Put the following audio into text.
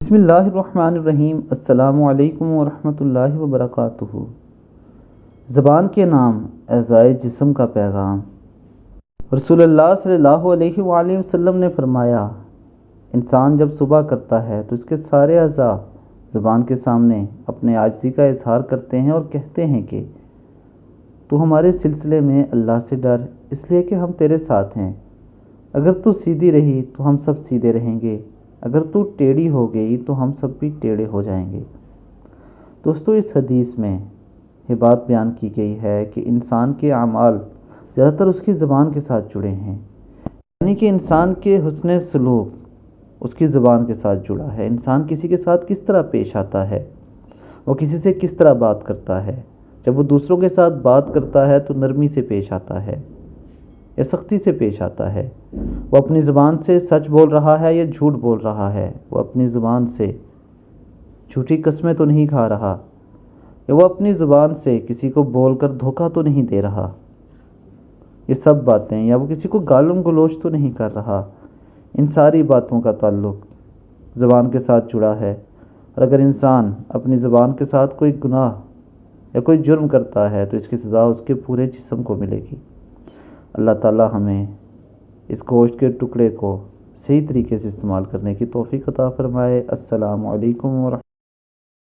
بسم اللہ الرحمن الرحیم۔ السلام علیکم ورحمۃ اللہ وبرکاتہ۔ زبان کے نام، اعضائے جسم کا پیغام۔ رسول اللہ صلی اللہ علیہ وآلہ وسلم نے فرمایا، انسان جب صبح کرتا ہے تو اس کے سارے اعضاء زبان کے سامنے اپنے عاجزی کا اظہار کرتے ہیں اور کہتے ہیں کہ تو ہمارے سلسلے میں اللہ سے ڈر، اس لیے کہ ہم تیرے ساتھ ہیں۔ اگر تو سیدھی رہی تو ہم سب سیدھے رہیں گے، اگر تو ٹیڑھی ہو گئی تو ہم سب بھی ٹیڑھے ہو جائیں گے۔ دوستو، اس حدیث میں یہ بات بیان کی گئی ہے کہ انسان کے اعمال زیادہ تر اس کی زبان کے ساتھ جڑے ہیں، یعنی کہ انسان کے حسن سلوک اس کی زبان کے ساتھ جڑا ہے۔ انسان کسی کے ساتھ کس طرح پیش آتا ہے، وہ کسی سے کس طرح بات کرتا ہے۔ جب وہ دوسروں کے ساتھ بات کرتا ہے تو نرمی سے پیش آتا ہے یا سختی سے پیش آتا ہے؟ وہ اپنی زبان سے سچ بول رہا ہے یا جھوٹ بول رہا ہے؟ وہ اپنی زبان سے جھوٹی قسمیں تو نہیں کھا رہا، یا وہ اپنی زبان سے کسی کو بول کر دھوکہ تو نہیں دے رہا؟ یہ سب باتیں، یا وہ کسی کو گالم گلوچ تو نہیں کر رہا؟ ان ساری باتوں کا تعلق زبان کے ساتھ جڑا ہے۔ اور اگر انسان اپنی زبان کے ساتھ کوئی گناہ یا کوئی جرم کرتا ہے تو اس کی سزا اس کے پورے جسم کو ملے گی۔ اللہ تعالی ہمیں اس گوشت کے ٹکڑے کو صحیح طریقے سے استعمال کرنے کی توفیق عطا فرمائے۔ السلام علیکم ورحمۃ اللہ۔